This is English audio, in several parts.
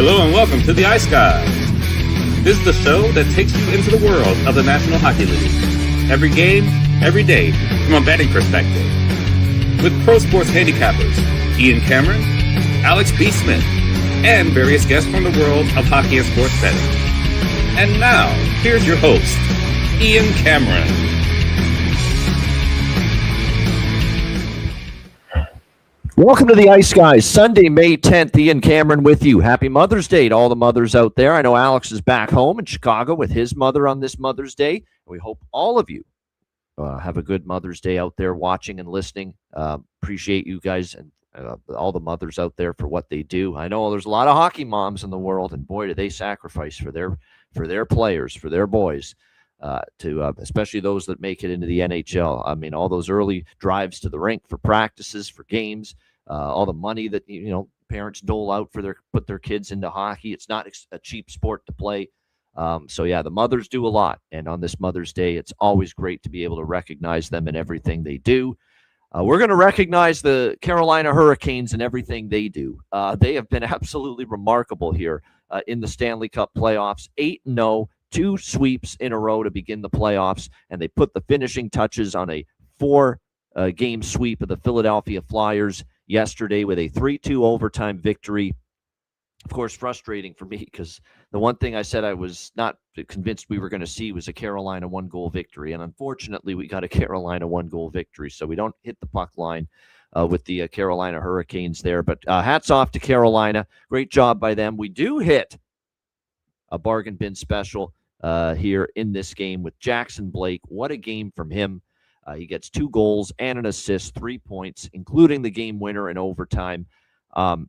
Hello and welcome to the Ice Guys. This is the show that takes you into the world of the National Hockey League. Every game, every day, from a betting perspective. With pro sports handicappers, Ian Cameron, Alex B. Smith, and various guests from the world of hockey and sports betting. And now, here's your host, Ian Cameron. Welcome to the Ice Guys. Sunday, May 10th, Ian Cameron with you. Happy Mother's Day to all the mothers out there. I know Alex is back home in Chicago with his mother on this Mother's Day. We hope all of you have a good Mother's Day out there watching and listening. Appreciate you guys and all the mothers out there for what they do. I know there's a lot of hockey moms in the world, and boy, do they sacrifice for their players, for their boys. Especially those that make it into the NHL. I mean, all those early drives to the rink for practices, for games, all the money that parents dole out for put their kids into hockey. It's not a cheap sport to play. So yeah, the mothers do a lot, and on this Mother's Day, it's always great to be able to recognize them in everything they do. We're going to recognize the Carolina Hurricanes in everything they do. They have been absolutely remarkable here in the Stanley Cup playoffs. 8-0. 2 sweeps in a row to begin the playoffs, and they put the finishing touches on a 4-game sweep of the Philadelphia Flyers yesterday with a 3-2 overtime victory. Of course, frustrating for me because the one thing I said I was not convinced we were going to see was a Carolina 1-goal victory, and unfortunately we got a Carolina 1-goal victory, so we don't hit the puck line with the Carolina Hurricanes there. But hats off to Carolina. Great job by them. We do hit a bargain bin special here in this game with Jackson Blake. What a game from him. He gets 2 goals and an assist, 3 points, including the game winner in overtime.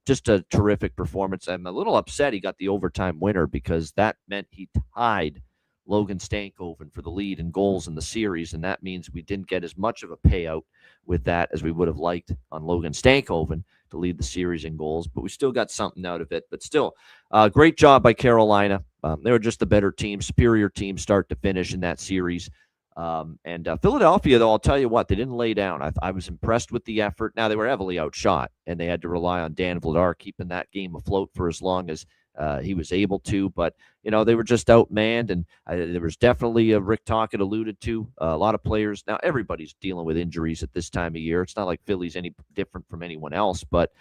Just a terrific performance. I'm a little upset he got the overtime winner because that meant he tied Logan Stankoven for the lead in goals in the series, and that means we didn't get as much of a payout with that as we would have liked on Logan Stankoven to lead the series in goals, but we still got something out of it. But still, great job by Carolina. They were just the better team, superior team start to finish in that series. And Philadelphia, though, I'll tell you what, they didn't lay down. I was impressed with the effort. Now, they were heavily outshot, and they had to rely on Dan Vladar keeping that game afloat for as long as he was able to. But, they were just outmanned, and there was definitely, Rick Tocchet alluded to, a lot of players. Now, everybody's dealing with injuries at this time of year. It's not like Philly's any different from anyone else, but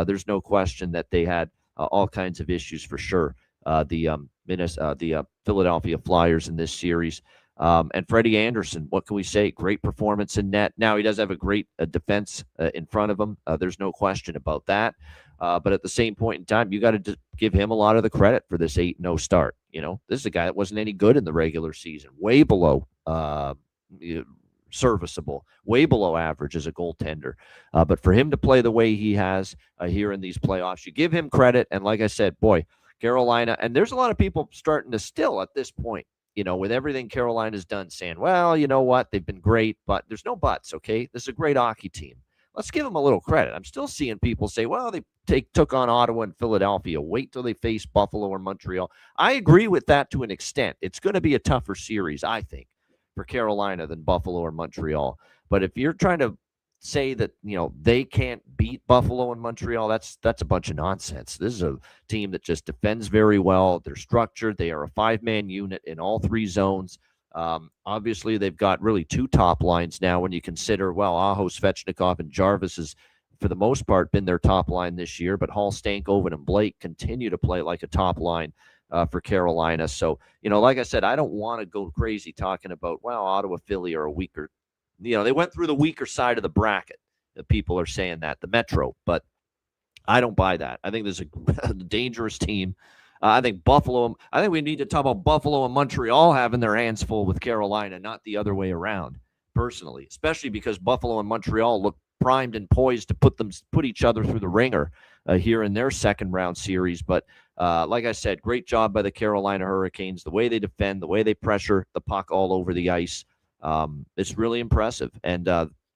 there's no question that they had all kinds of issues for sure. The Philadelphia Flyers in this series. And Freddie Anderson, what can we say? Great performance in net. Now, he does have a great defense in front of him. There's no question about that. But at the same point in time, you got to give him a lot of the credit for this 8-0 start. This is a guy that wasn't any good in the regular season, way below serviceable, way below average as a goaltender. But for him to play the way he has here in these playoffs, you give him credit. And like I said, boy, Carolina, and there's a lot of people starting to still at this point, with everything Carolina's done, saying, well, you know what, they've been great, but there's no buts, okay? This is a great hockey team. Let's give them a little credit. I'm still seeing people say, well, they took on Ottawa and Philadelphia. Wait till they face Buffalo or Montreal. I agree with that to an extent. It's going to be a tougher series, I think, for Carolina than Buffalo or Montreal. But if you're trying to say that, they can't beat Buffalo and Montreal, that's a bunch of nonsense. This is a team that just defends very well. They're structured. They are a 5-man unit in all 3 zones. Obviously, they've got really 2 top lines now when you consider, Aho, Svechnikov, and Jarvis has, for the most part, been their top line this year, but Hall, Stankoven, and Blake continue to play like a top line for Carolina. So, like I said, I don't want to go crazy talking about, Ottawa, Philly are a weaker. They went through the weaker side of the bracket. The people are saying that, the Metro, but I don't buy that. I think there's a dangerous team. I think we need to talk about Buffalo and Montreal having their hands full with Carolina, not the other way around, personally, especially because Buffalo and Montreal look primed and poised to put each other through the ringer here in their second round series. But like I said, great job by the Carolina Hurricanes, the way they defend, the way they pressure the puck all over the ice. It's really impressive. And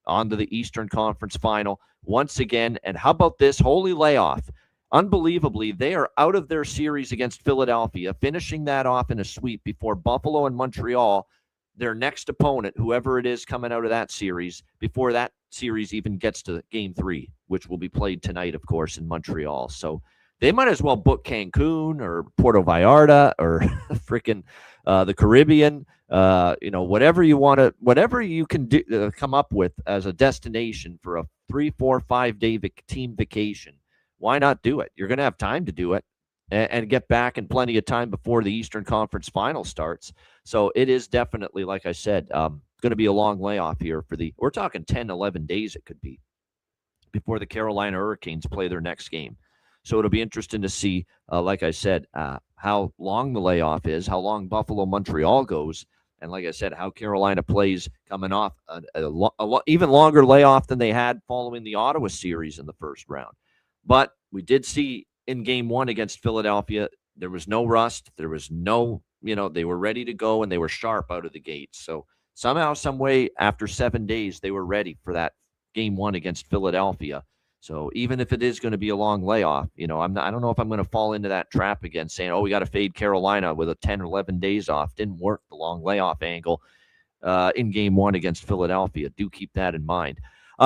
on to the Eastern Conference Final once again. And how about this holy layoff? Unbelievably, they are out of their series against Philadelphia, finishing that off in a sweep before Buffalo and Montreal, their next opponent, whoever it is coming out of that series, before that series even gets to Game 3, which will be played tonight, of course, in Montreal. So they might as well book Cancun or Puerto Vallarta or freaking the Caribbean. Whatever you want to, whatever you can do, come up with as a destination for a 3, 4, 5 day team vacation. Why not do it? You're going to have time to do it and get back in plenty of time before the Eastern Conference Final starts. So it is definitely, like I said, going to be a long layoff here we're talking 10, 11 days it could be before the Carolina Hurricanes play their next game. So it'll be interesting to see, like I said, how long the layoff is, how long Buffalo Montreal goes, and like I said, how Carolina plays coming off a even longer layoff than they had following the Ottawa series in the first round. But we did see in game 1 against Philadelphia, there was no rust. There was no, they were ready to go and they were sharp out of the gate. So somehow, some way, after 7 days, they were ready for that game 1 against Philadelphia. So even if it is going to be a long layoff, I don't know if I'm going to fall into that trap again saying, we got to fade Carolina with a 10 or 11 days off. Didn't work, the long layoff angle in game 1 against Philadelphia. Do keep that in mind.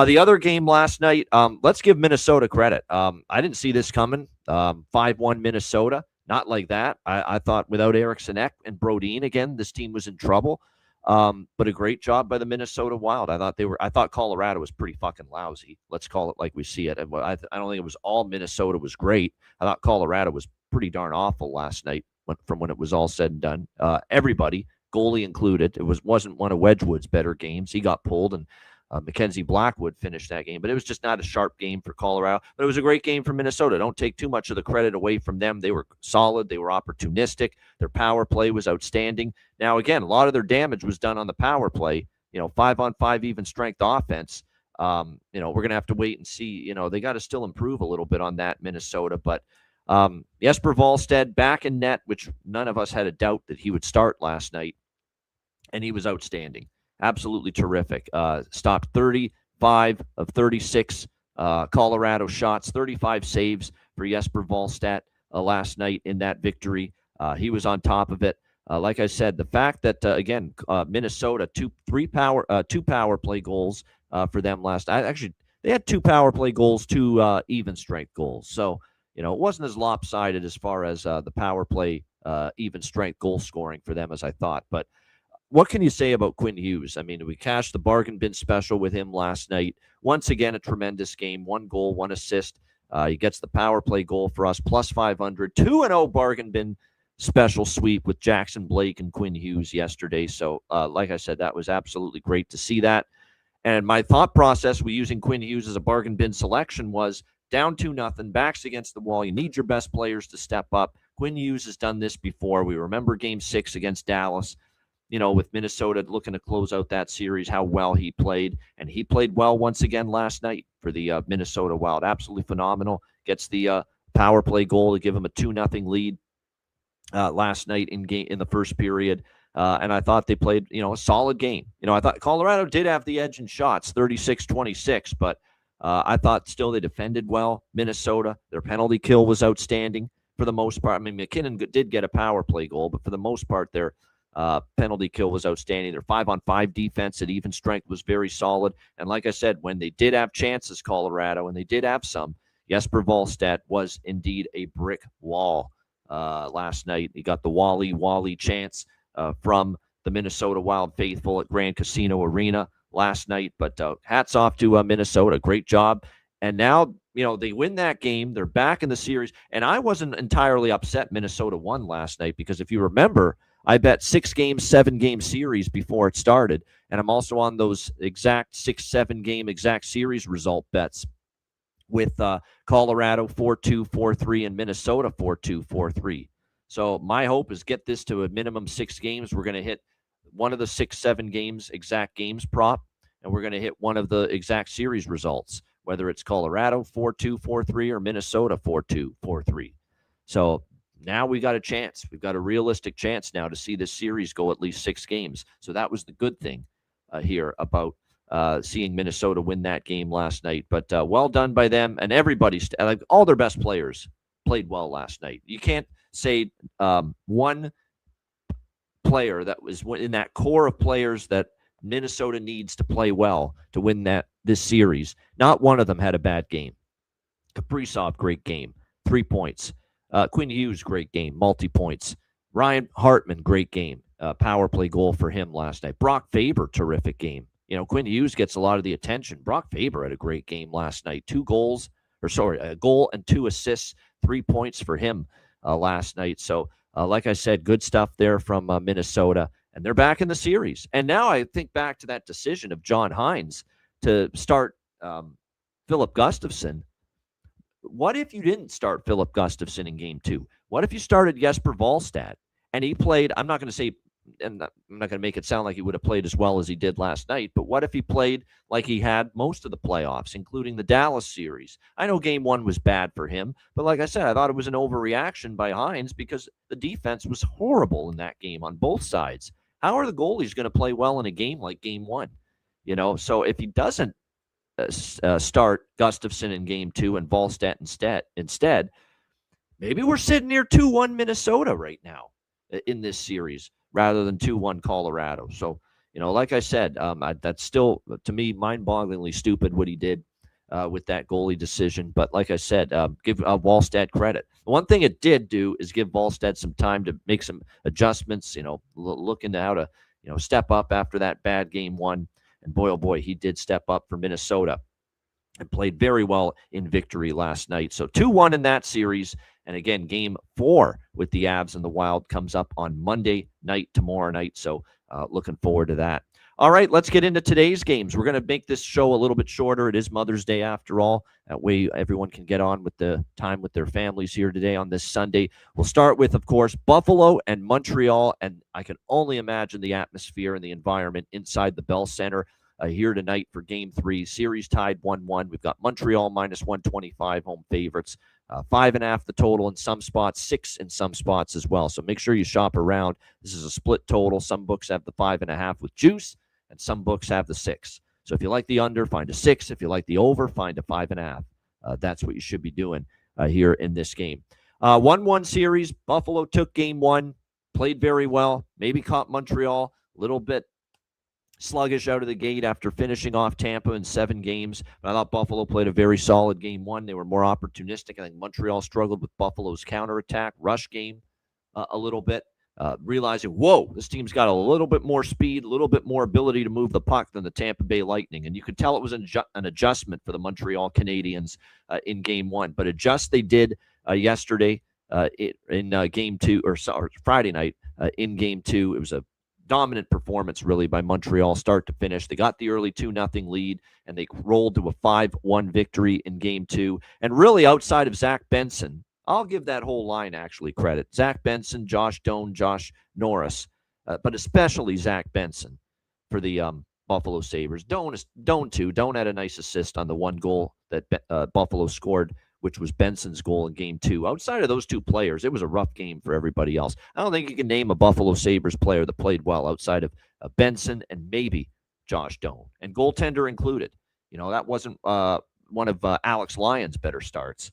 The other game last night, let's give Minnesota credit. I didn't see this coming. 5-1 Minnesota. Not like that. I thought without Eriksson Ek and Brodin again, this team was in trouble. But a great job by the Minnesota Wild. I thought Colorado was pretty fucking lousy. Let's call it like we see it. I don't think it was all Minnesota was great. I thought Colorado was pretty darn awful last night from when it was all said and done. Everybody, goalie included, it wasn't one of Wedgwood's better games. He got pulled, and Mackenzie Blackwood finished that game. But it was just not a sharp game for Colorado. But it was a great game for Minnesota. Don't take too much of the credit away from them. They were solid. They were opportunistic. Their power play was outstanding. Now, again, a lot of their damage was done on the power play. 5-on-5 even strength offense. We're going to have to wait and see. They got to still improve a little bit on that, Minnesota. But Jesper Wallstedt back in net, which none of us had a doubt that he would start last night. And he was outstanding. Absolutely terrific. Stopped 35 of 36 Colorado shots, 35 saves for Jesper Wallstedt last night in that victory. He was on top of it. Like I said, the fact that, again, Minnesota, two power play goals for them last night. Actually, they had 2 power play goals, 2 even strength goals. So, it wasn't as lopsided as far as the power play even strength goal scoring for them as I thought. But what can you say about Quinn Hughes? I mean, we cashed the bargain bin special with him last night. Once again, a tremendous game. 1 goal, 1 assist. He gets the power play goal for us, plus 500. 2-0 bargain bin special sweep with Jackson Blake and Quinn Hughes yesterday. So, like I said, that was absolutely great to see that. And my thought process with using Quinn Hughes as a bargain bin selection was down 2-0, backs against the wall. You need your best players to step up. Quinn Hughes has done this before. We remember Game 6 against Dallas. With Minnesota looking to close out that series, how well he played. And he played well once again last night for the Minnesota Wild. Absolutely phenomenal. Gets the power play goal to give him a 2-0 lead last night in the first period. And I thought they played, a solid game. I thought Colorado did have the edge in shots, 36-26, but I thought still they defended well. Minnesota, their penalty kill was outstanding for the most part. I mean, McKinnon did get a power play goal, but for the most part, their penalty kill was outstanding. Their 5-on-5 defense at even strength was very solid. And like I said, when they did have chances, Colorado, and they did have some, Jesper Wallstedt was indeed a brick wall last night. He got the Wally chance from the Minnesota Wild faithful at Grand Casino Arena last night. But hats off to Minnesota. Great job. And now, they win that game. They're back in the series. And I wasn't entirely upset Minnesota won last night because if you remember, I bet 6-game, 7-game series before it started. And I'm also on those exact 6-7-game exact series result bets with Colorado 4-2, 4-3, and Minnesota 4-2, 4-3. So my hope is get this to a minimum 6 games. We're going to hit one of the 6-7 games, exact games prop, and we're going to hit one of the exact series results, whether it's Colorado 4-2, 4-3, or Minnesota 4-2, 4-3. So now we got a chance. We've got a realistic chance now to see this series go at least 6 games. So that was the good thing here about seeing Minnesota win that game last night. But well done by them. And everybody, all their best players played well last night. You can't say one player that was in that core of players that Minnesota needs to play well to win this series. Not one of them had a bad game. Kaprizov, great game. 3 points. Quinn Hughes, great game, multi-points. Ryan Hartman, great game. Power play goal for him last night. Brock Faber, terrific game. Quinn Hughes gets a lot of the attention. Brock Faber had a great game last night. A goal and 2 assists, 3 points for him last night. So, like I said, good stuff there from Minnesota. And they're back in the series. And now I think back to that decision of John Hines to start Philip Gustafsson. What if you didn't start Philip Gustafsson in game 2? What if you started Jesper Wallstedt and he played, I'm not going to say, and I'm not going to make it sound like he would have played as well as he did last night, but what if he played like he had most of the playoffs, including the Dallas series? I know game 1 was bad for him, but like I said, I thought it was an overreaction by Hines because the defense was horrible in that game on both sides. How are the goalies going to play well in a game like game 1? So if he doesn't start Gustafsson in game 2 and Wallstedt instead, maybe we're sitting near 2-1 Minnesota right now in this series rather than 2-1 Colorado. So, like I said, that's still, to me, mind-bogglingly stupid what he did with that goalie decision. But like I said, give Wallstedt credit. The one thing it did do is give Wallstedt some time to make some adjustments, look into how to, step up after that bad game 1. And boy, oh boy, he did step up for Minnesota and played very well in victory last night. So 2-1 in that series. And again, game 4 with the Avs and the Wild comes up on Monday night, tomorrow night. So looking forward to that. All right, let's get into today's games. We're going to make this show a little bit shorter. It is Mother's Day after all. That way everyone can get on with the time with their families here today on this Sunday. We'll start with, of course, Buffalo and Montreal. And I can only imagine the atmosphere and the environment inside the Bell Center here tonight for Game 3. Series tied 1-1. We've got Montreal minus 125 home favorites. 5.5 the total in some spots, 6 in some spots as well. So make sure you shop around. This is a split total. Some books have the 5.5 with juice, and some books have the 6. So if you like the under, find a 6. If you like the over, find a 5.5. That's what you should be doing here in this game. 1-1 series. Buffalo took game 1, played very well, maybe caught Montreal a little bit sluggish out of the gate after finishing off Tampa in 7 games. But I thought Buffalo played a very solid game 1. They were more opportunistic. I think Montreal struggled with Buffalo's counterattack, rush game a little bit, realizing, whoa, this team's got a little bit more speed, a little bit more ability to move the puck than the Tampa Bay Lightning. And you could tell it was an adjustment for the Montreal Canadiens in game 1. But adjust they did yesterday in game 2, or Friday night in game 2. It was a dominant performance, really, by Montreal start to finish. They got the early 2-0 lead, and they rolled to a 5-1 victory in Game 2. And really, outside of Zach Benson, I'll give that whole line actually credit. Zach Benson, Josh Doan, Josh Norris, but especially Zach Benson for the Buffalo Sabres. Doan too. Doan had a nice assist on the one goal that Buffalo scored, which was Benson's goal in Game 2. Outside of those two players, it was a rough game for everybody else. I don't think you can name a Buffalo Sabres player that played well outside of Benson and maybe Josh Doan, and goaltender included. That wasn't one of Alex Lyon's better starts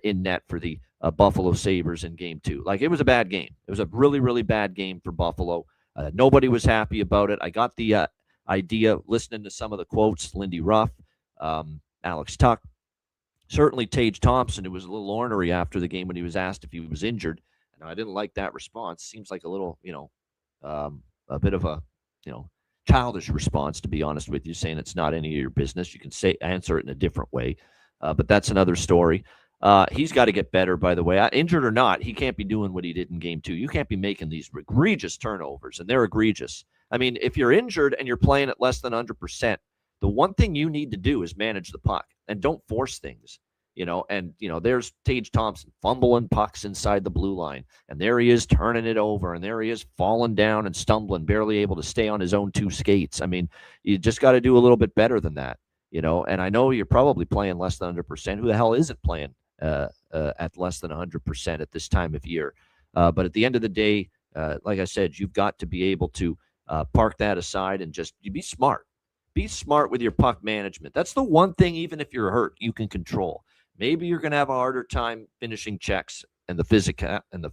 in net for the Buffalo Sabres in Game 2. Like, it was a bad game. It was a really, really bad game for Buffalo. Nobody was happy about it. I got the idea listening to some of the quotes, Lindy Ruff, Alex Tuck, certainly Tage Thompson, who was a little ornery after the game when he was asked if he was injured. And I didn't like that response. Seems like a little, a bit of a, childish response, to be honest with you, saying it's not any of your business. You can answer it in a different way. But that's another story. He's got to get better, by the way. Injured or not, he can't be doing what he did in Game 2. You can't be making these egregious turnovers, and they're egregious. I mean, if you're injured and you're playing at less than 100%, the one thing you need to do is manage the puck and don't force things, there's Tage Thompson fumbling pucks inside the blue line, and there he is turning it over, and there he is falling down and stumbling, barely able to stay on his own 2 skates. I mean, you just got to do a little bit better than that, and I know you're probably playing less than 100%. Who the hell isn't playing at less than 100% at this time of year? But at the end of the day, like I said, you've got to be able to park that aside and just be smart. Be smart with your puck management. That's the one thing, even if you're hurt, you can control. Maybe you're going to have a harder time finishing checks and the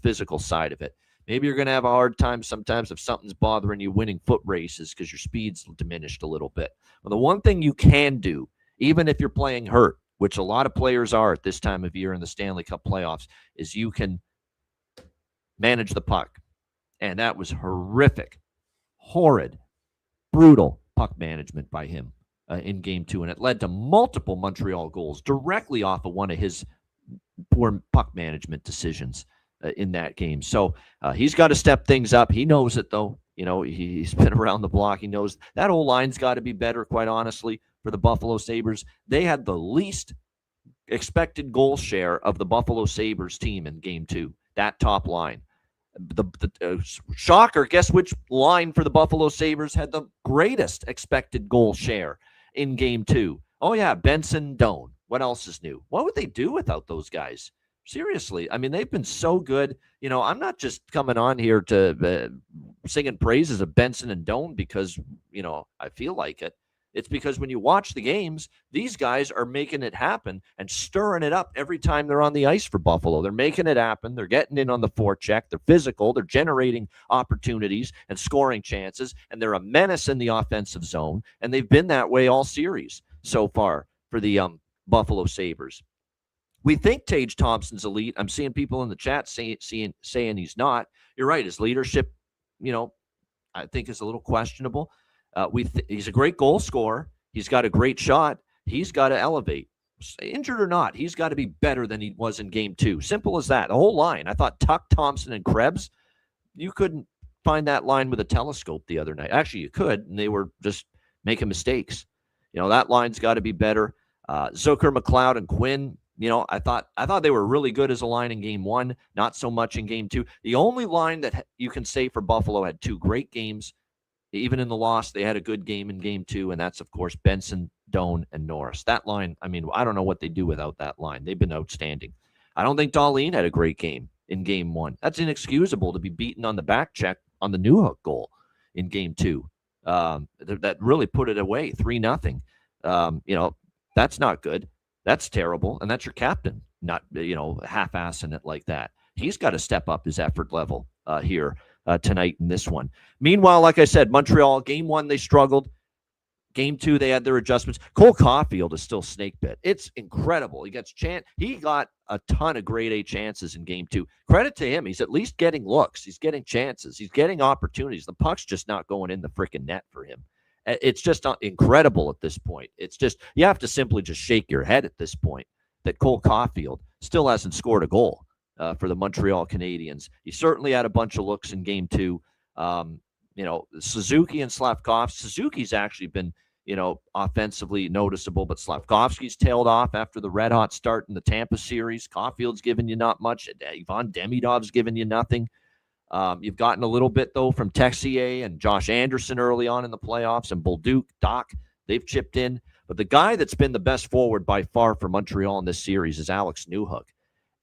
physical side of it. Maybe you're going to have a hard time sometimes if something's bothering you winning foot races because your speed's diminished a little bit. But the one thing you can do, even if you're playing hurt, which a lot of players are at this time of year in the Stanley Cup playoffs, is you can manage the puck. And that was horrific, horrid, brutal puck management by him in Game 2. And it led to multiple Montreal goals directly off of one of his poor puck management decisions in that game. So he's got to step things up. He knows it, though. He's been around the block. He knows that whole line's got to be better, quite honestly, for the Buffalo Sabres. They had the least expected goal share of the Buffalo Sabres team in Game 2, that top line. The shocker, guess which line for the Buffalo Sabres had the greatest expected goal share in Game 2? Oh, yeah, Benson, Doan. What else is new? What would they do without those guys? Seriously, I mean, they've been so good. I'm not just coming on here to singing praises of Benson and Doan because, I feel like it. It's because when you watch the games, these guys are making it happen and stirring it up every time they're on the ice for Buffalo. They're making it happen. They're getting in on the forecheck. They're physical. They're generating opportunities and scoring chances, and they're a menace in the offensive zone, and they've been that way all series so far for the Buffalo Sabres. We think Tage Thompson's elite. I'm seeing people in the chat saying he's not. You're right. His leadership, I think is a little questionable. He's a great goal scorer. He's got a great shot. He's got to elevate. Injured or not, he's got to be better than he was in Game 2. Simple as that. The whole line. I thought Tuck, Thompson, and Krebs, you couldn't find that line with a telescope the other night. Actually, you could, and they were just making mistakes. That line's got to be better. Zucker, McLeod, and Quinn, I thought they were really good as a line in Game 1, not so much in Game 2. The only line that you can say for Buffalo had two great games. Even in the loss, they had a good game in Game 2, and that's, of course, Benson, Doan, and Norris. That line, I mean, I don't know what they do without that line. They've been outstanding. I don't think Dahlin had a great game in Game 1. That's inexcusable to be beaten on the back check on the Newhook goal in Game 2. That really put it away, 3-0. That's not good. That's terrible, and that's your captain, not half-assing it like that. He's got to step up his effort level here tonight in this one. Meanwhile, like I said, Montreal, Game 1, they struggled. Game 2, they had their adjustments. Cole Caulfield is still snake bit. It's incredible. He got a ton of grade A chances in Game 2. Credit to him. He's at least getting looks. He's getting chances. He's getting opportunities. The puck's just not going in the freaking net for him. It's just incredible at this point. It's just, you have to simply just shake your head at this point that Cole Caulfield still hasn't scored a goal for the Montreal Canadiens. He certainly had a bunch of looks in Game 2. Suzuki and Slavkovsky. Suzuki's actually been, offensively noticeable, but Slavkovsky's tailed off after the red-hot start in the Tampa series. Caulfield's given you not much. Ivan Demidov's given you nothing. You've gotten a little bit, though, from Texier and Josh Anderson early on in the playoffs, and Bolduc, Doc, they've chipped in. But the guy that's been the best forward by far for Montreal in this series is Alex Newhook.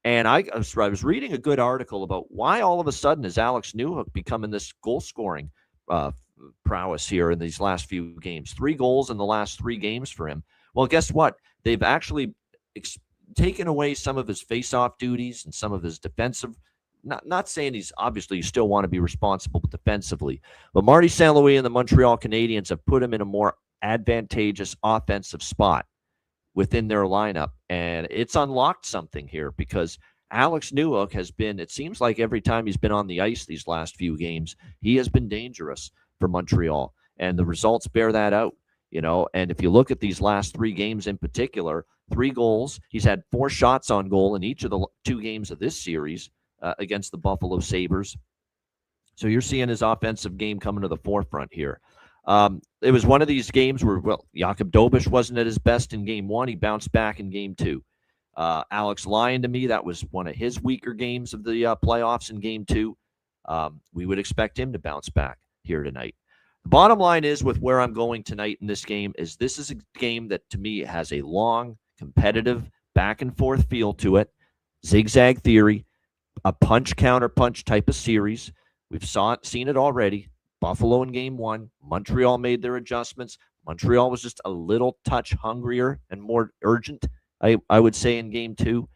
And I was reading a good article about why all of a sudden is Alex Newhook becoming this goal-scoring prowess here in these last few games. 3 goals in the last 3 games for him. Well, guess what? They've actually taken away some of his face-off duties and some of his defensive. Not saying he's obviously you still want to be responsible defensively, but Marty St. Louis and the Montreal Canadiens have put him in a more advantageous offensive spot within their lineup, and it's unlocked something here because Alex Newhook has been, it seems like every time he's been on the ice these last few games, he has been dangerous for Montreal, and the results bear that out, and if you look at these last 3 games in particular, 3 goals, he's had 4 shots on goal in each of the 2 games of this series against the Buffalo Sabres. So you're seeing his offensive game coming to the forefront here. It was one of these games where, Jakub Dobiš wasn't at his best in Game 1. He bounced back in Game 2. Alex Lyon, to me, that was one of his weaker games of the playoffs in Game 2. We would expect him to bounce back here tonight. The bottom line is with where I'm going tonight in this game is this is a game that, to me, has a long, competitive, back-and-forth feel to it. Zigzag theory, a punch-counter-punch type of series. We've seen it already. Buffalo in Game 1. Montreal made their adjustments. Montreal was just a little touch hungrier and more urgent, I would say, in Game 2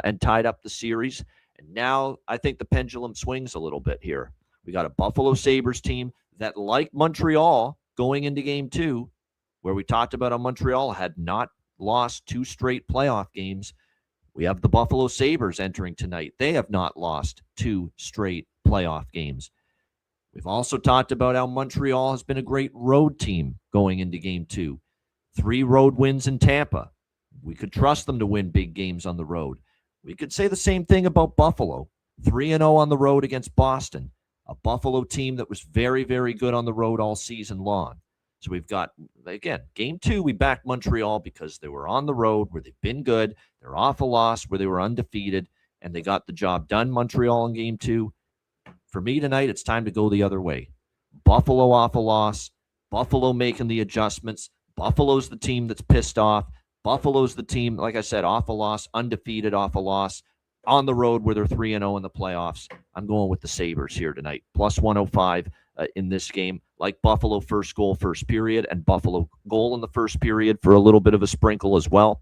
and tied up the series. And now I think the pendulum swings a little bit here. We got a Buffalo Sabres team that, like Montreal, going into Game 2, where we talked about how Montreal had not lost 2 straight playoff games. We have the Buffalo Sabres entering tonight. They have not lost 2 straight playoff games. We've also talked about how Montreal has been a great road team going into Game 2. 3 road wins in Tampa. We could trust them to win big games on the road. We could say the same thing about Buffalo. 3-0 on the road against Boston, a Buffalo team that was very, very good on the road all season long. So we've got, again, Game 2, we backed Montreal because they were on the road where they've been good. They're off a loss where they were undefeated, and they got the job done, Montreal, in Game 2. For me tonight, it's time to go the other way. Buffalo off a loss. Buffalo making the adjustments. Buffalo's the team that's pissed off. Buffalo's the team, like I said, off a loss, undefeated off a loss, on the road where they're 3-0 in the playoffs. I'm going with the Sabres here tonight. Plus 105 in this game. Like Buffalo, first goal, first period, and Buffalo goal in the first period for a little bit of a sprinkle as well.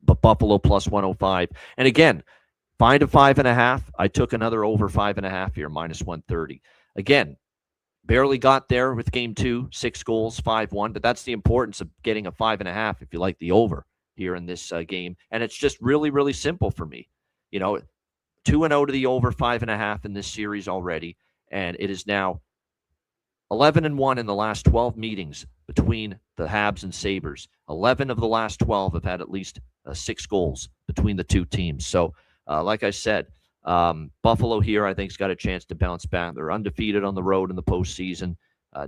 But Buffalo plus 105. And again, 5 to 5.5. I took another over 5.5 here, minus 130. Again, barely got there with Game 2, 6 goals, 5-1. But that's the importance of getting a 5.5 if you like the over here in this game. And it's just really, really simple for me. 2-0 to the over, 5.5 in this series already. And it is now 11-1 in the last 12 meetings between the Habs and Sabres. 11 of the last 12 have had at least 6 goals between the two teams. So, like I said, Buffalo here, I think, has got a chance to bounce back. They're undefeated on the road in the postseason.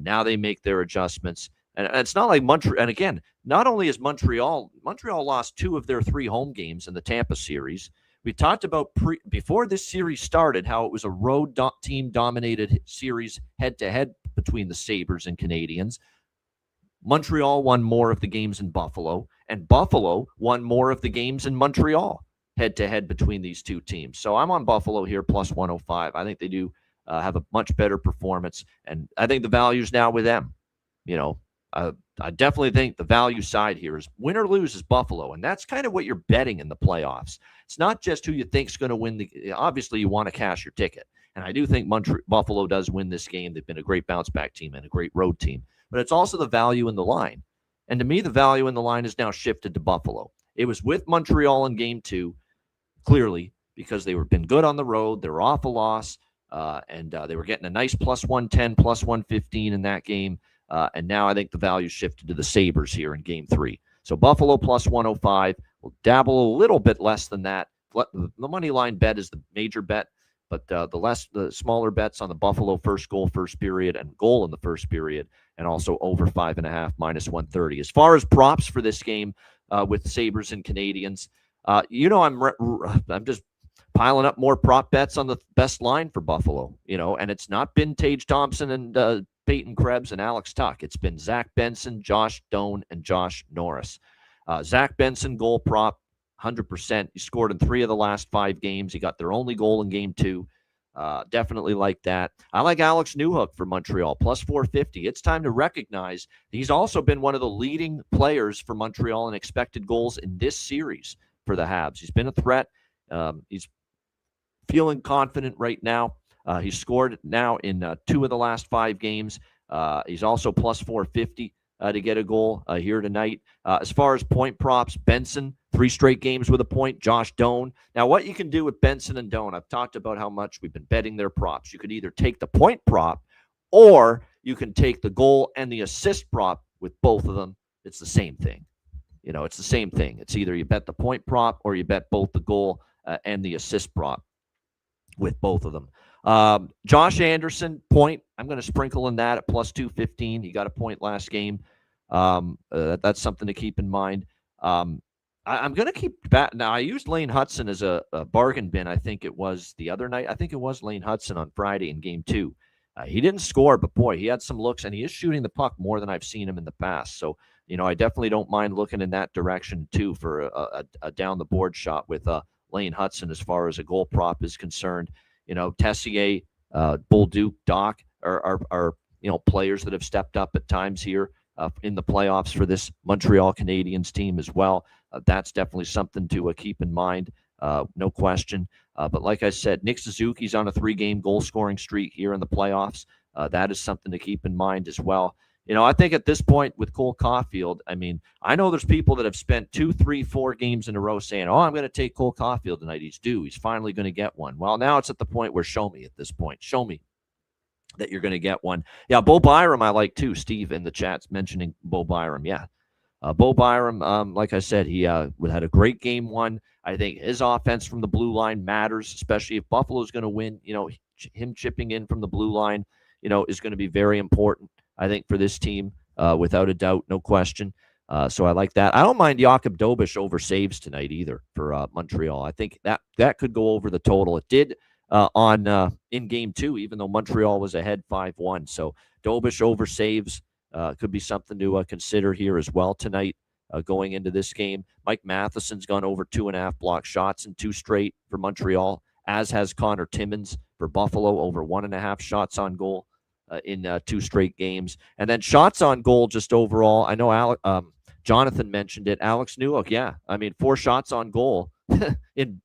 Now they make their adjustments. And it's not like Montreal. And again, not only is Montreal lost 2 of their 3 home games in the Tampa series. We talked about before this series started how it was a road team-dominated series head-to-head between the Sabres and Canadiens. Montreal won more of the games in Buffalo, and Buffalo won more of the games in Montreal head-to-head between these two teams. So I'm on Buffalo here, plus 105. I think they do have a much better performance, and I think the value's now with them. I definitely think the value side here is win or lose is Buffalo, and that's kind of what you're betting in the playoffs. It's not just who you think's going to win. Obviously, you want to cash your ticket, and I do think Buffalo does win this game. They've been a great bounce-back team and a great road team, but it's also the value in the line. And to me, the value in the line is now shifted to Buffalo. It was with Montreal in Game 2, clearly, because they were been good on the road. They were off a loss, and they were getting a nice plus 110, plus 115 in that game. And now I think the value shifted to the Sabres here in Game 3. So Buffalo plus 105. We'll dabble a little bit less than that. The money line bet is the major bet, but the smaller bets on the Buffalo first goal, first period, and goal in the first period, and also over 5.5, minus 130. As far as props for this game with Sabres and Canadiens, I'm just piling up more prop bets on the best line for Buffalo, and it's not been Tage Thompson and Peyton Krebs and Alex Tuch. It's been Zach Benson, Josh Doan, and Josh Norris. Zach Benson, goal prop, 100%. He scored in 3 of the last 5 games. He got their only goal in Game 2. Definitely like that. I like Alex Newhook for Montreal, plus 450. It's time to recognize he's also been one of the leading players for Montreal in expected goals in this series for the Habs. He's been a threat. He's feeling confident right now. He's scored now in 2 of the last 5 games. He's also plus 450 to get a goal here tonight. As far as point props, Benson, 3 straight games with a point. Josh Doan. Now, what you can do with Benson and Doan, I've talked about how much we've been betting their props. You could either take the point prop or you can take the goal and the assist prop with both of them. It's the same thing. It's the same thing. It's either you bet the point prop or you bet both the goal and the assist prop with both of them. Josh Anderson, point. I'm going to sprinkle in that at plus 215. He got a point last game. That's something to keep in mind. I'm going to keep back. Now, I used Lane Hudson as a bargain bin. I think it was the other night. I think it was Lane Hudson on Friday in Game 2. He didn't score, but boy, he had some looks, and he is shooting the puck more than I've seen him in the past. So, I definitely don't mind looking in that direction too for a down the board shot with Lane Hudson as far as a goal prop is concerned. Tessier, Bull Duke, Doc are players that have stepped up at times here in the playoffs for this Montreal Canadiens team as well. That's definitely something to keep in mind, no question. But like I said, Nick Suzuki's on a 3-game goal-scoring streak here in the playoffs. That is something to keep in mind as well. I think at this point with Cole Caulfield, I mean, I know there's people that have spent 2, 3, 4 games in a row saying, oh, I'm going to take Cole Caulfield tonight. He's due. He's finally going to get one. Well, now it's at the point where show me at this point. Show me that you're going to get one. Yeah, Bo Byram I like too. Steve in the chat's mentioning Bo Byram. Yeah. Bo Byram, like I said, he had a great game one. I think his offense from the blue line matters, especially if Buffalo's going to win. Him chipping in from the blue line, is going to be very important, I think, for this team, without a doubt, no question. So I like that. I don't mind Jakob Dobish over saves tonight either for Montreal. I think that could go over the total. It did in game 2, even though Montreal was ahead 5-1. So Dobish over saves could be something to consider here as well tonight going into this game. Mike Matheson's gone over 2.5 block shots in 2 straight for Montreal, as has Connor Timmins for Buffalo, over 1.5 shots on goal in 2 straight games. And then shots on goal just overall. I know Jonathan mentioned it. Alex Newhook, yeah. I mean, 4 shots on goal in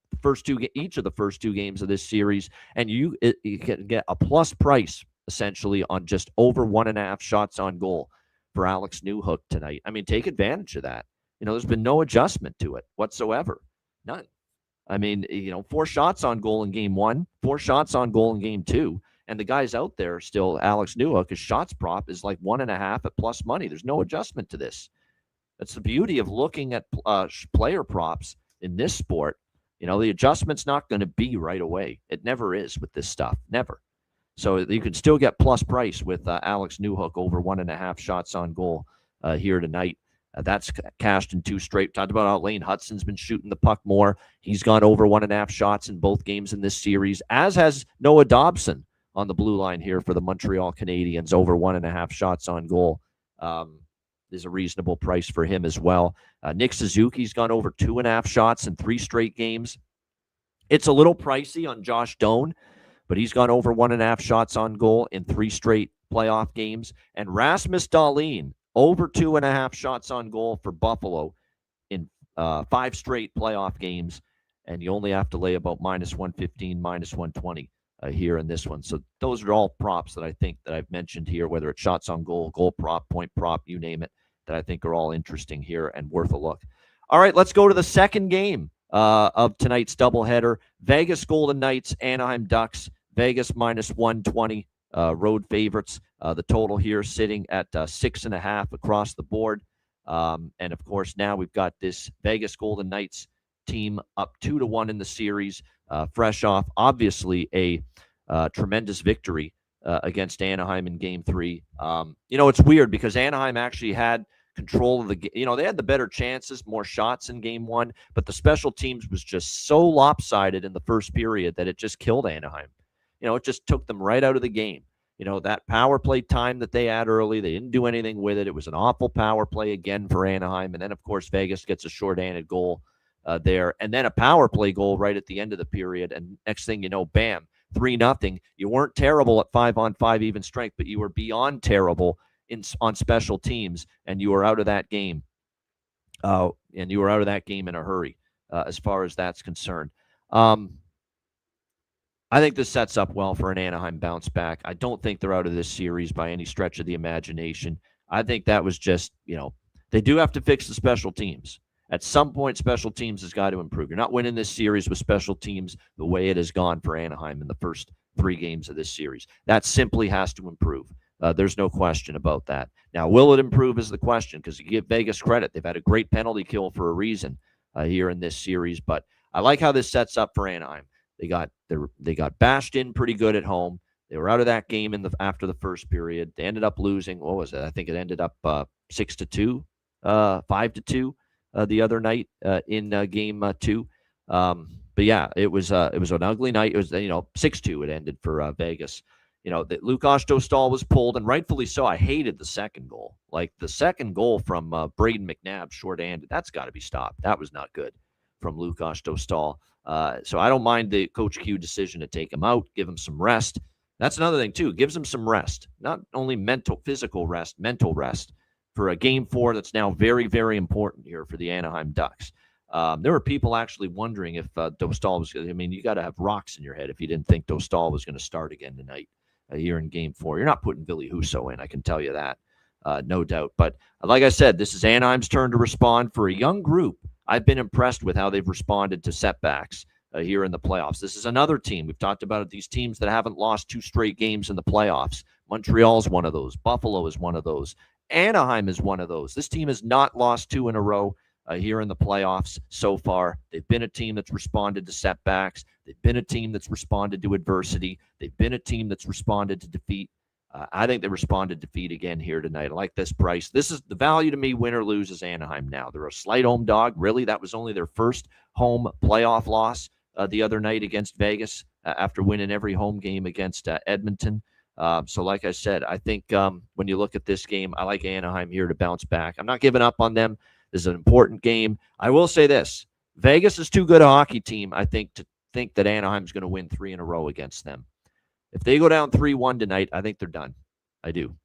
each of the first 2 games of this series. And you can get a plus price essentially on just over 1.5 shots on goal for Alex Newhook tonight. I mean, take advantage of that. There's been no adjustment to it whatsoever. None. I mean, 4 shots on goal in game 1, 4 shots on goal in game 2. And the guys out there still, Alex Newhook, his shots prop is like 1.5 at plus money. There's no adjustment to this. That's the beauty of looking at player props in this sport. The adjustment's not going to be right away. It never is with this stuff. Never. So you can still get plus price with Alex Newhook over 1.5 shots on goal here tonight. That's cashed in 2 straight. Talked about how Lane Hudson's been shooting the puck more. He's gone over 1.5 shots in both games in this series, as has Noah Dobson on the blue line here for the Montreal Canadiens, over 1.5 shots on goal. Is a reasonable price for him as well. Nick Suzuki's gone over 2.5 shots in 3 straight games. It's a little pricey on Josh Doan, but he's gone over 1.5 shots on goal in 3 straight playoff games. And Rasmus Dahlin, over 2.5 shots on goal for Buffalo in 5 straight playoff games. And you only have to lay about -115, -120 here in this one. So those are all props that I think that I've mentioned here, whether it's shots on goal, goal prop, point prop, you name it, that I think are all interesting here and worth a look. All right, let's go to the second game of tonight's doubleheader. Vegas Golden Knights, Anaheim Ducks. Vegas -120, road favorites. The total here sitting at 6.5 across the board. And of course, now we've got this Vegas Golden Knights team up 2-1 in the series, fresh off obviously a tremendous victory against Anaheim in Game 3. It's weird because Anaheim actually had control of the game. They had the better chances, more shots in Game 1, but the special teams was just so lopsided in the first period that it just killed Anaheim. It just took them right out of the game. That power play time that they had early, they didn't do anything with it. It was an awful power play again for Anaheim. And then, of course, Vegas gets a shorthanded goal there. And then a power play goal right at the end of the period. And next thing you know, bam, 3-0. You weren't terrible at 5-on-5 even strength, but you were beyond terrible on special teams, and you were out of that game. And you were out of that game in a hurry as far as that's concerned. I think this sets up well for an Anaheim bounce back. I don't think they're out of this series by any stretch of the imagination. I think that was just, they do have to fix the special teams. At some point, special teams has got to improve. You're not winning this series with special teams the way it has gone for Anaheim in the first 3 games of this series. That simply has to improve. There's no question about that. Now, will it improve is the question, because you give Vegas credit. They've had a great penalty kill for a reason here in this series. But I like how this sets up for Anaheim. They got bashed in pretty good at home. They were out of that game after the first period. They ended up losing. What was it? I think it ended up 6-2, 5-2 the other night in game 2. But yeah, it was an ugly night. It was 6-2. It ended for Vegas. That Lukas Dostal was pulled, and rightfully so. I hated the second goal. Like the second goal from Braden McNabb, short-handed. That's got to be stopped. That was not good from Lukas Dostal. So I don't mind the Coach Q decision to take him out, give him some rest. That's another thing, too. Gives him some rest. Not only physical rest, mental rest for a Game 4 that's now very, very important here for the Anaheim Ducks. There were people actually wondering if Dostal was going to, you got to have rocks in your head if you didn't think Dostal was going to start again tonight here in Game 4. You're not putting Billy Husso in, I can tell you that. no doubt. But like I said, this is Anaheim's turn to respond. For a young group, I've been impressed with how they've responded to setbacks here in the playoffs. This is another team. We've talked about it, these teams that haven't lost 2 straight games in the playoffs. Montreal's one of those. Buffalo is one of those. Anaheim is one of those. This team has not lost 2 in a row here in the playoffs so far. They've been a team that's responded to setbacks. They've been a team that's responded to adversity. They've been a team that's responded to defeat. I think they responded to defeat again here tonight. I like this price. This is the value to me, win or lose, is Anaheim now. They're a slight home dog. Really, that was only their first home playoff loss the other night against Vegas after winning every home game against Edmonton. So like I said, I think when you look at this game, I like Anaheim here to bounce back. I'm not giving up on them. This is an important game. I will say this. Vegas is too good a hockey team, I think, to think that Anaheim's going to win 3 in a row against them. If they go down 3-1 tonight, I think they're done. I do.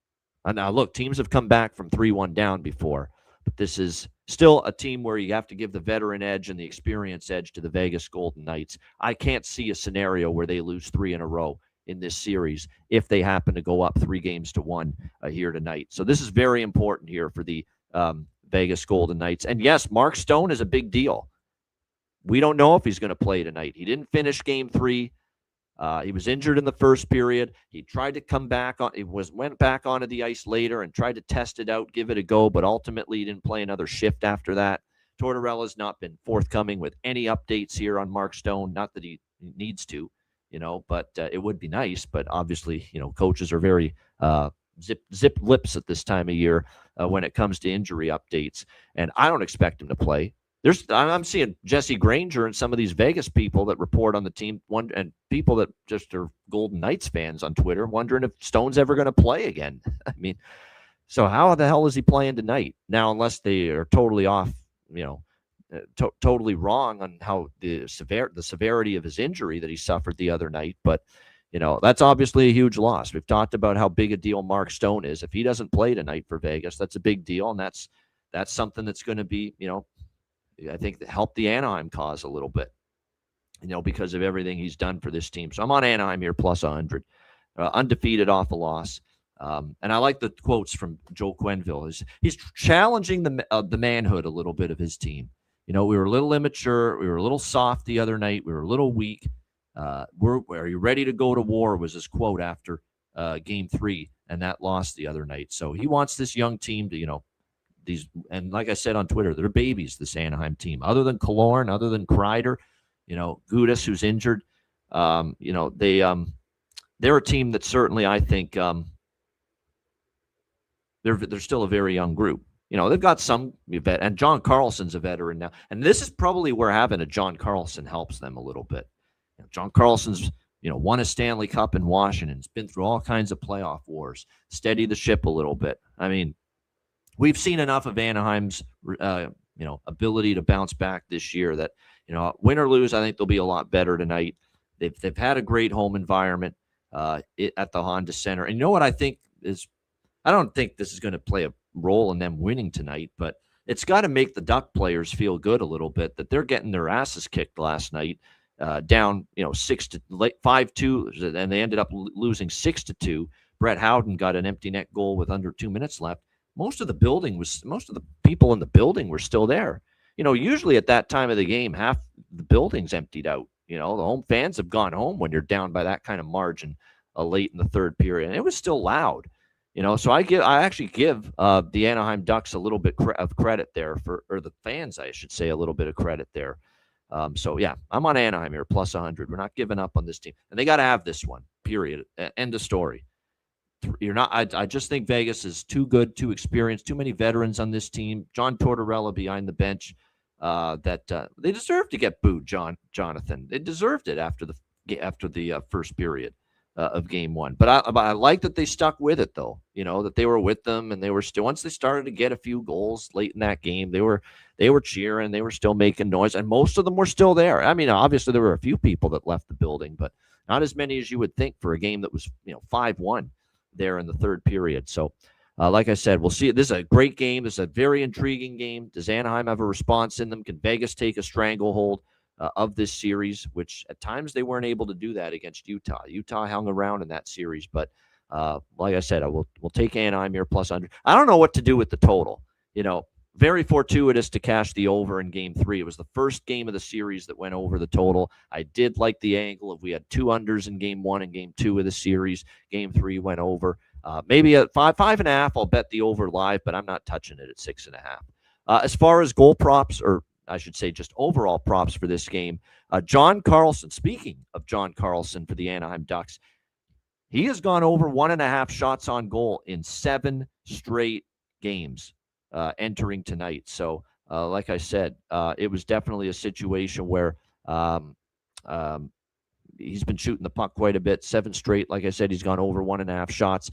Now, look, teams have come back from 3-1 down before, but this is still a team where you have to give the veteran edge and the experience edge to the Vegas Golden Knights. I can't see a scenario where they lose 3 in a row in this series if they happen to go up 3-1 here tonight. So this is very important here for the Vegas Golden Knights. And yes, Mark Stone is a big deal. We don't know if he's going to play tonight. He didn't finish Game 3. He was injured in the first period. He tried to come back on. Went back onto the ice later and tried to test it out, give it a go, but ultimately he didn't play another shift after that. Tortorella's not been forthcoming with any updates here on Mark Stone. Not that he needs to, but it would be nice. But obviously, coaches are very zip lips at this time of year when it comes to injury updates, and I don't expect him to play. I'm seeing Jesse Granger and some of these Vegas people that report on the team, and people that just are Golden Knights fans on Twitter, wondering if Stone's ever going to play again. I mean, so how the hell is he playing tonight? Now, unless they are totally off, totally wrong on how the severity of his injury that he suffered the other night. But, that's obviously a huge loss. We've talked about how big a deal Mark Stone is. If he doesn't play tonight for Vegas, that's a big deal. And that's something that's going to be, I think help the Anaheim cause a little bit, because of everything he's done for this team. So I'm on Anaheim here plus 100, undefeated off a loss. And I like the quotes from Joe Quenneville. He's challenging the manhood a little bit of his team. We were a little immature. We were a little soft the other night. We were a little weak. Are you ready to go to war was his quote after Game 3 and that loss the other night. So he wants this young team to, and like I said on Twitter, they're babies, this Anaheim team. Other than Killorn, other than Kreider, Gudas, who's injured, they're a team that certainly I think they're still a very young group. They've got some vet, and John Carlson's a veteran now, and this is probably where having a John Carlson helps them a little bit. John Carlson's won a Stanley Cup in Washington. He's been through all kinds of playoff wars, steady the ship a little bit. I mean, we've seen enough of Anaheim's, ability to bounce back this year that, win or lose, I think they'll be a lot better tonight. They've had a great home environment at the Honda Center. And you know what I think is, I don't think this is going to play a role in them winning tonight, but it's got to make the Duck players feel good a little bit that they're getting their asses kicked last night, down, 5-2, and they ended up losing 6-2. Brett Howden got an empty net goal with under 2 minutes left. Most of the people in the building were still there. Usually at that time of the game, half the building's emptied out. The home fans have gone home when you're down by that kind of margin late in the third period. And it was still loud. So I actually give the Anaheim Ducks a little bit of credit there or the fans, I should say, a little bit of credit there. So yeah, I'm on Anaheim here, plus 100. We're not giving up on this team. And they got to have this one, period. End of story. You're not. I just think Vegas is too good, too experienced, too many veterans on this team. John Tortorella behind the bench. They deserve to get booed, Jonathan. They deserved it after the first period of Game 1. But I like that they stuck with it, though. That they were with them, and they were still. Once they started to get a few goals late in that game, they were cheering. They were still making noise, and most of them were still there. I mean, obviously there were a few people that left the building, but not as many as you would think for a game that was 5-1. There in the third period. So, like I said, we'll see. This is a great game. This is a very intriguing game. Does Anaheim have a response in them? Can Vegas take a stranglehold of this series, which at times they weren't able to do that against Utah. Utah hung around in that series, but Like I said, we'll take Anaheim here plus 100. I don't know what to do with the total. Very fortuitous to cash the over in Game 3. It was the first game of the series that went over the total. I did like the angle of we had 2 unders in Game 1 and Game 2 of the series. Game 3 went over. Maybe at 5.5, I'll bet the over live, but I'm not touching it at 6.5. As far as goal props, or I should say just overall props for this game, John Carlson, speaking of John Carlson for the Anaheim Ducks, he has gone over 1.5 shots on goal in 7 straight games entering tonight. So, like I said, it was definitely a situation where he's been shooting the puck quite a bit. 7 straight. Like I said, he's gone over 1.5 shots.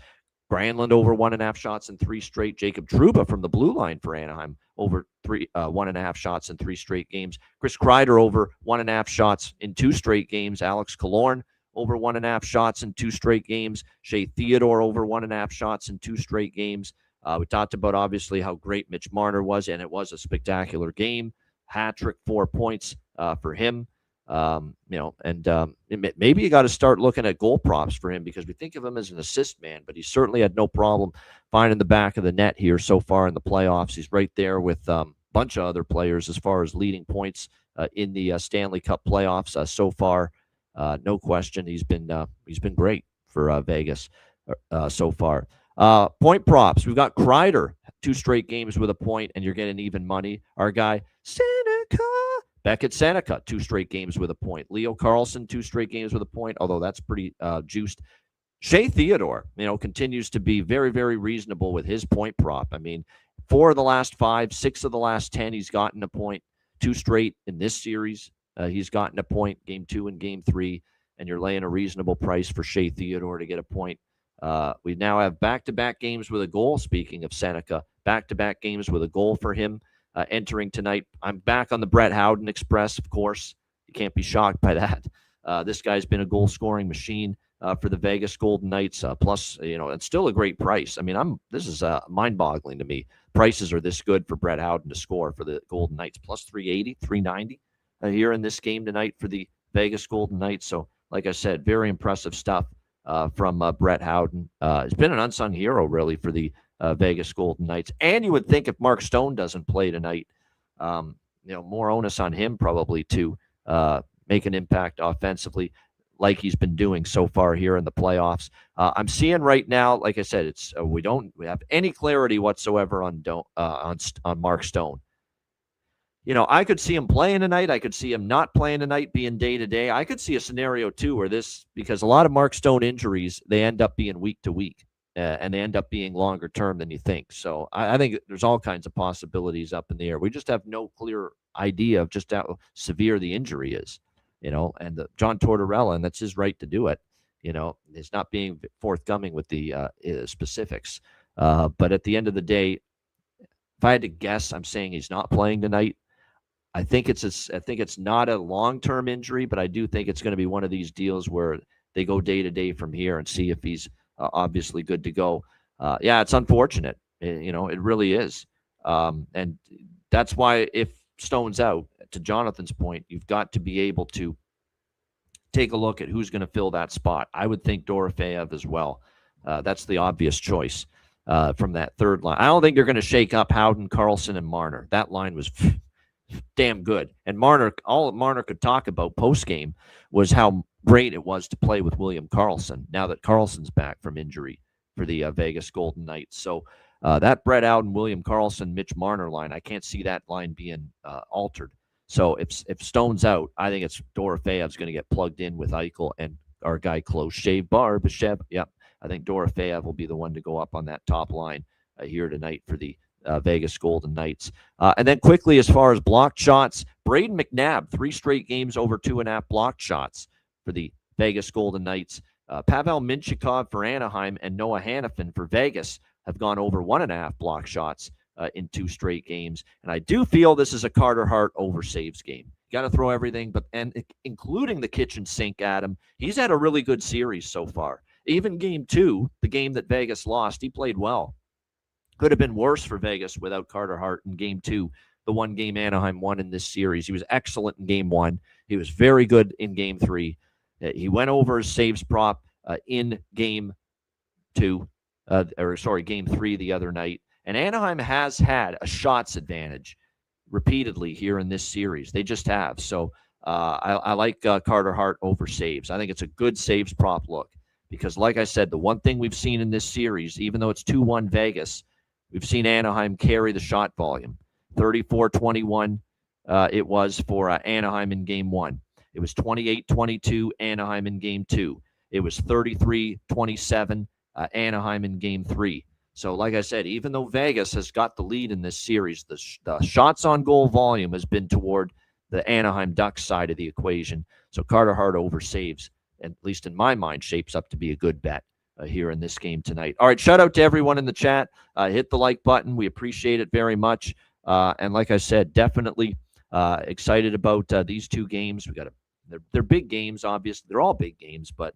Granlund over 1.5 shots in 3 straight. Jacob Trouba from the blue line for Anaheim over 1.5 shots in 3 straight games. Chris Kreider over 1.5 shots in 2 straight games. Alex Killorn over 1.5 shots in 2 straight games. Shea Theodore over 1.5 shots in 2 straight games. We talked about obviously how great Mitch Marner was, and it was a spectacular game. Hat trick, 4 points for him. Maybe you got to start looking at goal props for him because we think of him as an assist man, but he certainly had no problem finding the back of the net here so far in the playoffs. He's right there with a bunch of other players as far as leading points in the Stanley Cup playoffs so far. No question, he's been great for Vegas so far. Point props. We've got Kreider, 2 straight games with a point, and you're getting even money. Our guy Seneca. Beckett Seneca, 2 straight games with a point. Leo Carlson, 2 straight games with a point, although that's pretty juiced. Shea Theodore, continues to be very, very reasonable with his point prop. I mean, 4 of the last 5, 6 of the last 10, he's gotten a point. 2 straight in this series, he's gotten a point, Game 2 and Game 3, and you're laying a reasonable price for Shea Theodore to get a point. We now have back-to-back games with a goal, speaking of Seneca, back-to-back games with a goal for him. Entering tonight. I'm back on the Brett Howden Express, of course. You can't be shocked by that. This guy's been a goal-scoring machine for the Vegas Golden Knights. Plus, it's still a great price. I mean, this is mind-boggling to me. Prices are this good for Brett Howden to score for the Golden Knights. Plus 380, 390 here in this game tonight for the Vegas Golden Knights. So, like I said, very impressive stuff from Brett Howden. He's been an unsung hero, really, for the Vegas Golden Knights. And you would think if Mark Stone doesn't play tonight, more onus on him probably to make an impact offensively like he's been doing so far here in the playoffs. I'm seeing right now, like I said, we have any clarity whatsoever on Mark Stone. I could see him playing tonight. I could see him not playing tonight, being day-to-day. I could see a scenario, too, where because a lot of Mark Stone injuries, they end up being week-to-week. And they end up being longer term than you think. So I think there's all kinds of possibilities up in the air. We just have no clear idea of just how severe the injury is, and John Tortorella, and that's his right to do it, is not being forthcoming with the specifics. But at the end of the day, if I had to guess, I'm saying he's not playing tonight. I think it's not a long-term injury, but I do think it's going to be one of these deals where they go day to day from here and see if he's obviously good to go. It's unfortunate. It really is. And that's why if Stone's out, to Jonathan's point, you've got to be able to take a look at who's going to fill that spot. I would think Dorofeyev as well. That's the obvious choice from that third line. I don't think you're going to shake up Howden, Carlson, and Marner. That line was damn good. And Marner, all Marner could talk about post-game was how great it was to play with William Karlsson now that Karlsson's back from injury for the Vegas Golden Knights. So that Brett Howden, William Karlsson, Mitch Marner line, I can't see that line being altered. So if Stone's out, I think it's Dorofeyev's going to get plugged in with Eichel and our guy Close Shave Barbashev. Yep, I think Dorofeyev will be the one to go up on that top line here tonight for the Vegas Golden Knights. And then quickly, as far as blocked shots, Braden McNabb, 3 straight games over 2.5 blocked shots for the Vegas Golden Knights. Pavel Mintyukov for Anaheim and Noah Hannafin for Vegas have gone over 1.5 block shots in 2 straight games. And I do feel this is a Carter Hart over saves game. You got to throw everything, including the kitchen sink, Adam. He's had a really good series so far. Even Game 2, the game that Vegas lost, he played well. Could have been worse for Vegas without Carter Hart in Game 2, the one game Anaheim won in this series. He was excellent in Game 1. He was very good in Game 3. He went over his saves prop in Game Game 3 the other night. And Anaheim has had a shots advantage repeatedly here in this series. They just have. So I like Carter Hart over saves. I think it's a good saves prop look because, like I said, the one thing we've seen in this series, even though it's 2-1 Vegas, we've seen Anaheim carry the shot volume. 34-21 it was for Anaheim in Game 1. It was 28-22 Anaheim in Game 2. It was 33-27 Anaheim in Game 3. So, like I said, even though Vegas has got the lead in this series, the shots on goal volume has been toward the Anaheim Ducks side of the equation. So Carter Hart over saves, at least in my mind, shapes up to be a good bet here in this game tonight. All right, shout out to everyone in the chat. Hit the like button. We appreciate it very much. And like I said, definitely excited about these two games. They're big games, obviously. They're all big games, but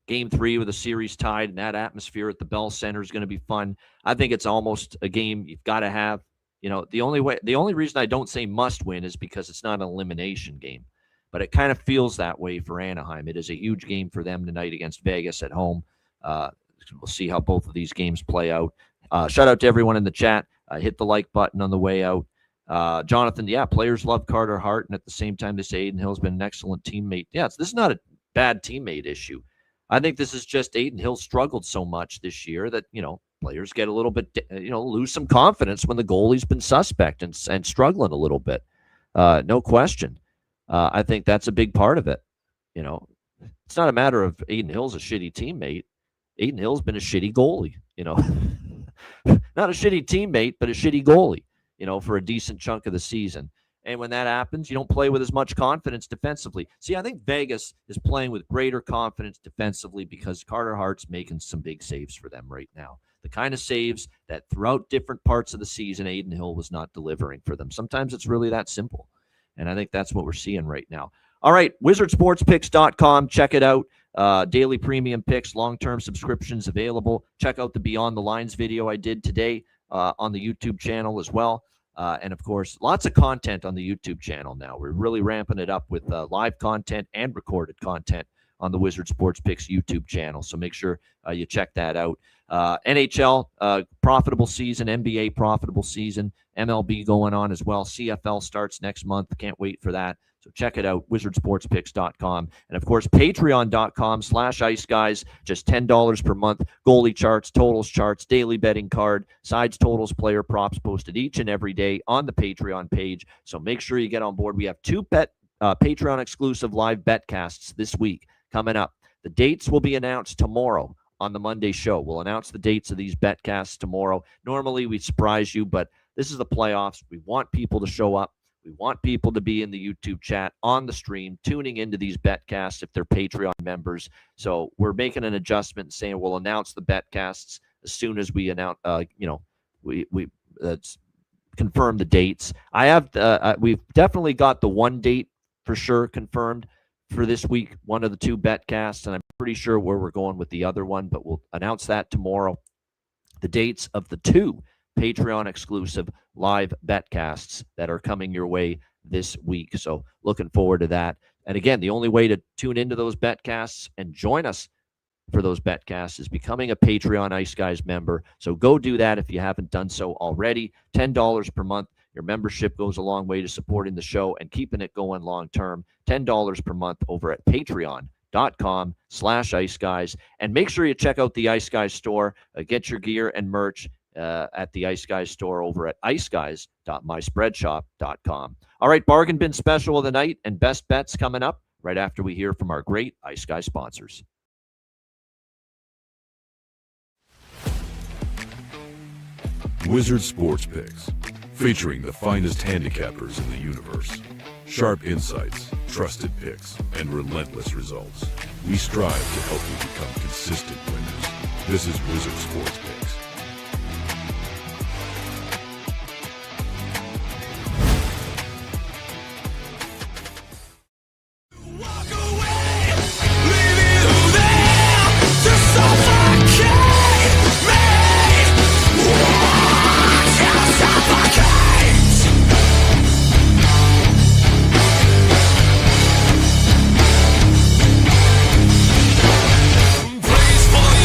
Game 3 with a series tied and that atmosphere at the Bell Center is going to be fun. I think it's almost a game you've got to have. The only reason I don't say must win is because it's not an elimination game, but it kind of feels that way for Anaheim. It is a huge game for them tonight against Vegas at home. We'll see how both of these games play out. Shout out to everyone in the chat. Hit the like button on the way out. Jonathan, players love Carter Hart, and at the same time, they say Adin Hill's been an excellent teammate. This is not a bad teammate issue. I think this is just Adin Hill struggled so much this year that, players get a little bit, lose some confidence when the goalie's been suspect and struggling a little bit. No question. I think that's a big part of it. It's not a matter of Adin Hill's a shitty teammate. Adin Hill's been a shitty goalie, not a shitty teammate, but a shitty goalie, for a decent chunk of the season. And when that happens, you don't play with as much confidence defensively. See, I think Vegas is playing with greater confidence defensively because Carter Hart's making some big saves for them right now. The kind of saves that throughout different parts of the season, Adin Hill was not delivering for them. Sometimes it's really that simple. And I think that's what we're seeing right now. All right, wizardsportspicks.com. Check it out. Daily premium picks, long-term subscriptions available. Check out the Beyond the Lines video I did today on the YouTube channel as well. And, of course, lots of content on the YouTube channel now. We're really ramping it up with live content and recorded content on the Wizard Sports Picks YouTube channel. So make sure you check that out. NHL, profitable season. NBA, profitable season. MLB going on as well. CFL starts next month. Can't wait for that. So check it out, wizardsportspicks.com. And, of course, patreon.com/iceguys, just $10 per month. Goalie charts, totals charts, daily betting card, sides, totals, player props posted each and every day on the Patreon page. So make sure you get on board. We have two Patreon-exclusive live betcasts this week coming up. The dates will be announced tomorrow on the Monday show. We'll announce the dates of these betcasts tomorrow. Normally, we surprise you, but this is the playoffs. We want people to show up. We want people to be in the YouTube chat, on the stream, tuning into these betcasts if they're Patreon members. So we're making an adjustment and saying we'll announce the betcasts as soon as we announce, we confirm the dates. We've definitely got the one date for sure confirmed for this week, one of the two betcasts, and I'm pretty sure where we're going with the other one, but we'll announce that tomorrow. The dates of the two Patreon exclusive live betcasts that are coming your way this week. So looking forward to that. And again, the only way to tune into those betcasts and join us for those betcasts is becoming a Patreon Ice Guys member. So go do that if you haven't done so already. $10 per month. Your membership goes a long way to supporting the show and keeping it going long term. $10 per month over at patreon.com/iceguys. And make sure you check out the Ice Guys store. Get your gear and merch at the Ice Guys store over at iceguys.myspreadshop.com. All right, bargain bin special of the night and best bets coming up right after we hear from our great Ice Guys sponsors. Wizard Sports Picks, featuring the finest handicappers in the universe. Sharp insights, trusted picks, and relentless results. We strive to help you become consistent winners. This is Wizard Sports Picks. Please for the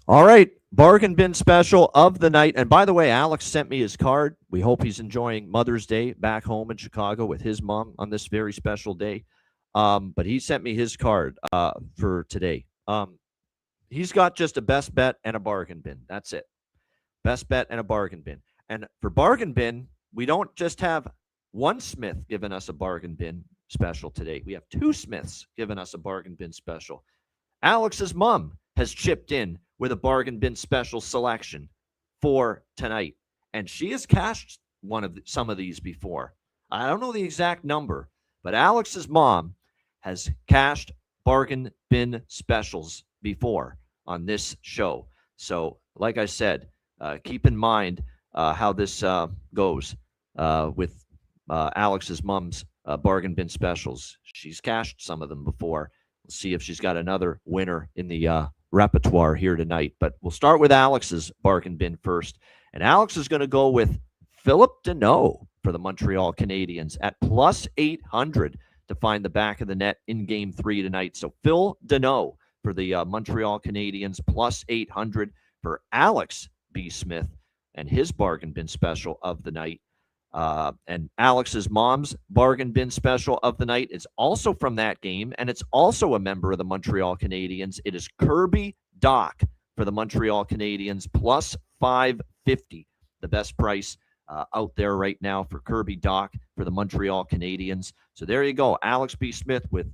All right, bargain bin special of the night. And by the way, Alex sent me his card. We hope he's enjoying Mother's Day back home in Chicago with his mom on this very special day. But he sent me his card for today. He's got just a best bet and a bargain bin. That's it. Best bet and a bargain bin. And for bargain bin, we don't just have one Smith giving us a bargain bin special today. We have two Smiths giving us a bargain bin special. Alex's mom has chipped in with a bargain bin special selection for tonight. And she has cashed some of these before. I don't know the exact number, but Alex's mom has cashed bargain bin specials before on this show. So, like I said, keep in mind how this goes with Alex's mom's bargain bin specials. She's cashed some of them before. We'll see if she's got another winner in the repertoire here tonight. But we'll start with Alex's bargain bin first. And Alex is going to go with Phillip Danault for the Montreal Canadiens at plus 800 to find the back of the net in Game 3 tonight. So Phil Danault for the Montreal Canadiens, plus 800 for Alex B. Smith and his bargain bin special of the night. And Alex's mom's bargain bin special of the night is also from that game, and it's also a member of the Montreal Canadiens. It is Kirby Dach for the Montreal Canadiens, plus 550, the best price out there right now for Kirby Dach for the Montreal Canadiens. So there you go, Alex B. Smith with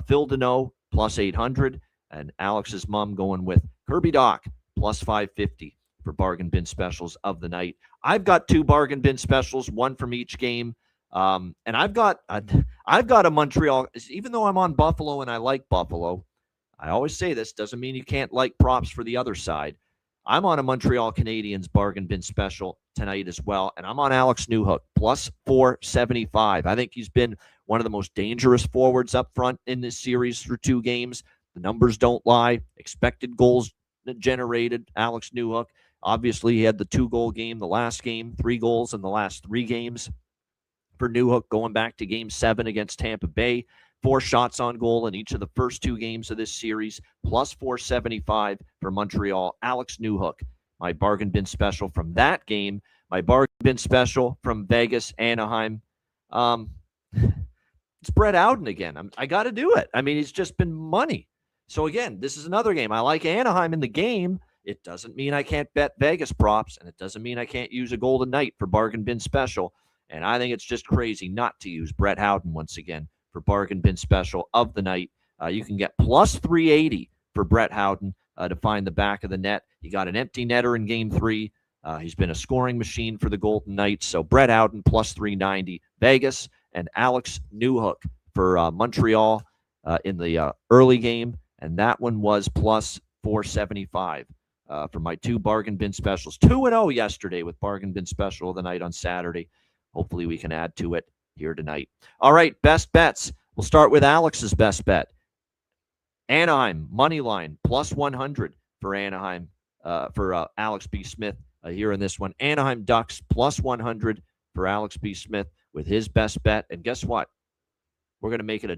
Phil Danault, plus 800, and Alex's mom going with Kirby Dach, plus 550 for bargain bin specials of the night. I've got two bargain bin specials, one from each game. And I've got a Montreal, even though I'm on Buffalo and I like Buffalo, I always say this, doesn't mean you can't like props for the other side. I'm on a Montreal Canadiens bargain bin special tonight as well, and I'm on Alex Newhook, plus 475. I think he's been one of the most dangerous forwards up front in this series through two games. The numbers don't lie. Expected goals generated, Alex Newhook. Obviously, he had the 2-goal game the last game, 3 goals in the last 3 games for Newhook going back to Game 7 against Tampa Bay. 4 shots on goal in each of the first 2 games of this series, plus 475 for Montreal. Alex Newhook, my bargain bin special from that game. My bargain bin special from Vegas, Anaheim. It's Brett Howden again. I got to do it. I mean, it's just been money. So again, this is another game. I like Anaheim in the game. It doesn't mean I can't bet Vegas props, and it doesn't mean I can't use a Golden Knight for bargain bin special. And I think it's just crazy not to use Brett Howden once again for bargain bin special of the night. You can get plus 380 for Brett Howden to find the back of the net. He got an empty netter in Game 3. He's been a scoring machine for the Golden Knights. So Brett Howden, plus 390. Vegas and Alex Newhook for Montreal in the early game. And that one was plus 475 for my 2 bargain bin specials. 2-0 yesterday with bargain bin special of the night on Saturday. Hopefully we can add to it here tonight. All right, best bets. We'll start with Alex's best bet. Anaheim, money line, plus 100 for Anaheim, for Alex B. Smith here in this one. Anaheim Ducks, plus 100 for Alex B. Smith with his best bet. And guess what? We're going to make it a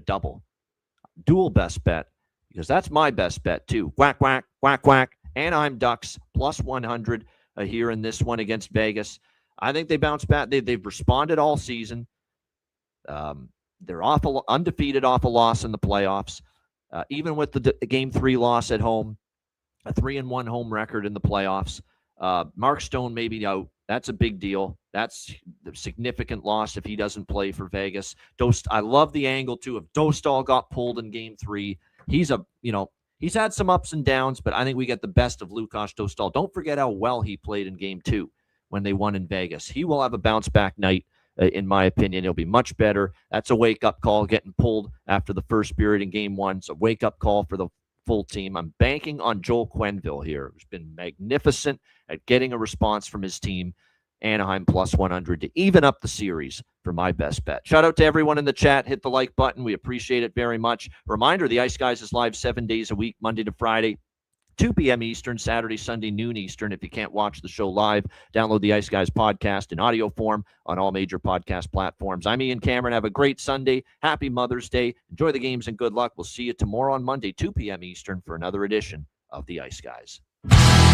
dual best bet, because that's my best bet too. Whack, whack, whack, whack. Anaheim Ducks, plus 100 here in this one against Vegas. I think they bounce back. They've responded all season. They're undefeated off a loss in the playoffs. Even with the Game 3 loss at home, a 3-1 home record in the playoffs. Mark Stone may be out. That's a big deal. That's a significant loss if he doesn't play for Vegas. I love the angle too. If Dostal got pulled in Game 3, he's had some ups and downs, but I think we get the best of Lukas Dostal. Don't forget how well he played in Game 2 when they won in Vegas. He will have a bounce back night. In my opinion, he'll be much better. That's a wake-up call, getting pulled after the first period in Game 1. It's a wake-up call for the full team. I'm banking on Joel Quenneville here, who's been magnificent at getting a response from his team. Anaheim, plus 100 to even up the series for my best bet. Shout out to everyone in the chat. Hit the like button. We appreciate it very much. Reminder, the Ice Guys is live 7 days a week, Monday to Friday. 2 p.m. Eastern, Saturday, Sunday, noon Eastern. If you can't watch the show live, download the Ice Guys podcast in audio form on all major podcast platforms. I'm Ian Cameron. Have a great Sunday. Happy Mother's Day. Enjoy the games and good luck. We'll see you tomorrow on Monday, 2 p.m. Eastern for another edition of the Ice Guys. Bye.